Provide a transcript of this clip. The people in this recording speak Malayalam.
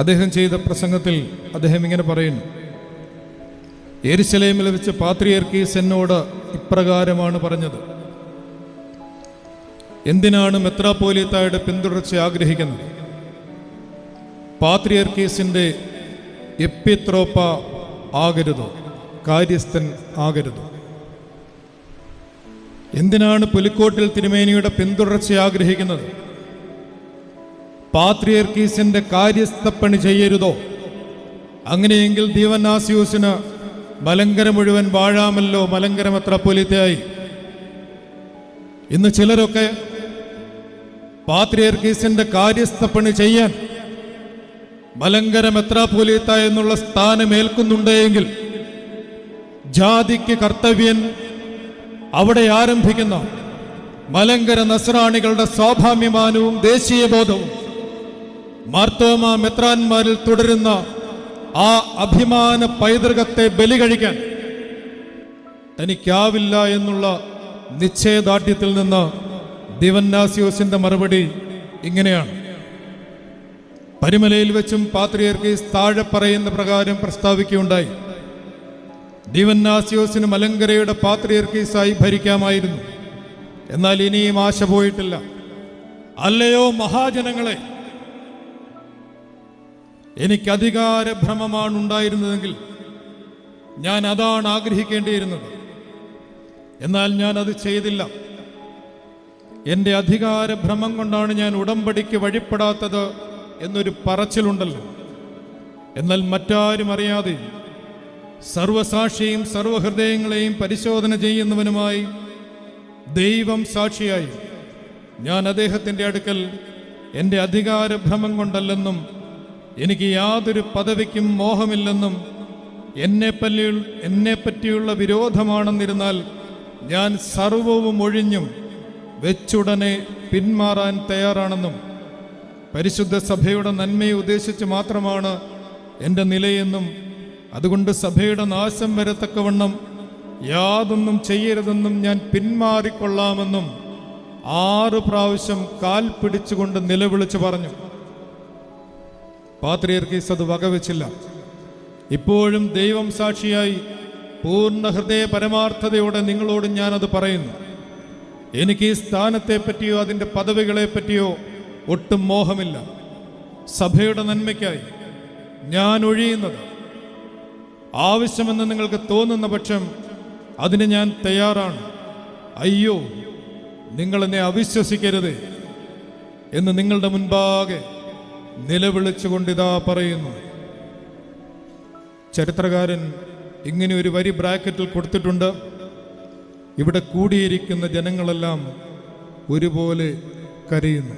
അദ്ദേഹം ചെയ്ത പ്രസംഗത്തിൽ അദ്ദേഹം ഇങ്ങനെ പറയുന്നു: യെരുശലേമിൽ വെച്ച് പാത്രിയർക്കീസ് എന്നോട് ഇപ്രകാരമാണ് പറഞ്ഞത്: എന്തിനാണ് മെത്രാപ്പോലീത്തായുടെ പിന്തുടർച്ച ആഗ്രഹിക്കുന്നത്? പാത്രിയർക്കീസിന്റെ എപ്പിത്രോപ്പ ആകരുതോ, കാര്യസ്ഥൻ ആകരുതോ? എന്തിനാണ് പുലിക്കോട്ടിൽ തിരുമേനിയുടെ പിന്തുടർച്ച ആഗ്രഹിക്കുന്നത്? പാത്രിയർക്കീസിന്റെ കാര്യസ്ഥപ്പണി ചെയ്യരുതോ? അങ്ങനെയെങ്കിൽ ദീവന്നാസ്യൂസിന് മലങ്കര മുഴുവൻ വാഴാമല്ലോ, മലങ്കര മെത്രാപ്പോലീത്തയായി. ഇന്ന് ചിലരൊക്കെ പാത്രിയർക്കീസിന്റെ കാര്യസ്ഥപ്പണി ചെയ്യാൻ മലങ്കര മെത്രാപ്പോലീത്ത എന്നുള്ള സ്ഥാനമേൽക്കുന്നുണ്ടെങ്കിൽ ജാതിക്ക് കർത്തവ്യൻ അവിടെ ആരംഭിക്കുന്ന മലങ്കര നസ്രാണികളുടെ സ്വാഭാമ്യമാനവും ദേശീയബോധവും മാർത്തോമ മെത്രാന്മാരിൽ തുടരുന്ന ആ അഭിമാന പൈതൃകത്തെ ബലി കഴിക്കാൻ തനിക്കാവില്ല എന്നുള്ള നിശ്ചയദാർഢ്യത്തിൽ നിന്ന് ദിവന്നാസ്യോസിന്റെ മറുപടി ഇങ്ങനെയാണ്: പരിമലയിൽ വെച്ചും പാത്രിയർക്കീസ് താഴെ പറയുന്ന പ്രകാരം പ്രസ്താവിക്കുകയുണ്ടായി: ദിവന്നാസ്യോസിന് മലങ്കരയുടെ പാത്രിയർക്കീസായി ഭരിക്കാമായിരുന്നു. എന്നാൽ ഇനിയും ആശ പോയിട്ടില്ല. അല്ലയോ മഹാജനങ്ങളെ, എനിക്ക് അധികാരഭ്രമമാണ് ഉണ്ടായിരുന്നതെങ്കിൽ ഞാൻ അതാണ് ആഗ്രഹിക്കേണ്ടിയിരുന്നത്. എന്നാൽ ഞാൻ അത് ചെയ്തില്ല. എൻ്റെ അധികാരഭ്രമം കൊണ്ടാണ് ഞാൻ ഉടമ്പടിക്ക് വഴിപ്പെടാത്തത് എന്നൊരു പറച്ചിലുണ്ടല്ലോ. എന്നാൽ മറ്റാരും അറിയാതെ സർവസാക്ഷിയും സർവഹൃദയങ്ങളെയും പരിശോധന ചെയ്യുന്നവനുമായി ദൈവം സാക്ഷിയായി ഞാൻ അദ്ദേഹത്തിൻ്റെ അടുക്കൽ എൻ്റെ അധികാരഭ്രമം കൊണ്ടല്ലെന്നും എനിക്ക് യാതൊരു പദവിക്കും മോഹമില്ലെന്നും എന്നെപ്പറ്റിയുള്ള വിരോധമാണെന്നിരുന്നാൽ ഞാൻ സർവവും ഒഴിഞ്ഞും വെച്ചുടനെ പിന്മാറാൻ തയ്യാറാണെന്നും പരിശുദ്ധ സഭയുടെ നന്മയെ ഉദ്ദേശിച്ച് മാത്രമാണ് എൻ്റെ നിലയെന്നും അതുകൊണ്ട് സഭയുടെ നാശം വരത്തക്കവണ്ണം യാതൊന്നും ചെയ്യരുതെന്നും ഞാൻ പിന്മാറിക്കൊള്ളാമെന്നും 6 പ്രാവശ്യം കാൽ പിടിച്ചുകൊണ്ട് നിലവിളിച്ചു പറഞ്ഞു. പാത്രിയർക്കീസ് അത് വകവെച്ചില്ല. ഇപ്പോഴും ദൈവം സാക്ഷിയായി പൂർണ്ണ ഹൃദയ പരമാർത്ഥതയോടെ നിങ്ങളോട് ഞാനത് പറയുന്നു. എനിക്ക് ഈ സ്ഥാനത്തെ പറ്റിയോ അതിൻ്റെ പദവികളെ പറ്റിയോ ഒട്ടും മോഹമില്ല. സഭയുടെ നന്മയ്ക്കായി ഞാൻ ഒഴിയുന്നത് ആവശ്യമെന്ന് നിങ്ങൾക്ക് തോന്നുന്ന പക്ഷം അതിന് ഞാൻ തയ്യാറാണ്. അയ്യോ, നിങ്ങളെന്നെ അവിശ്വസിക്കരുത് എന്ന് നിങ്ങളുടെ മുൻപാകെ നിലവിളിച്ചുകൊണ്ടിതാ പറയുന്നു. ചരിത്രകാരൻ ഇങ്ങനെ ഒരു വരി ബ്രാക്കറ്റിൽ കൊടുത്തിട്ടുണ്ട്: ഇവിടെ കൂടിയിരിക്കുന്ന ജനങ്ങളെല്ലാം ഒരുപോലെ കരയുന്നു.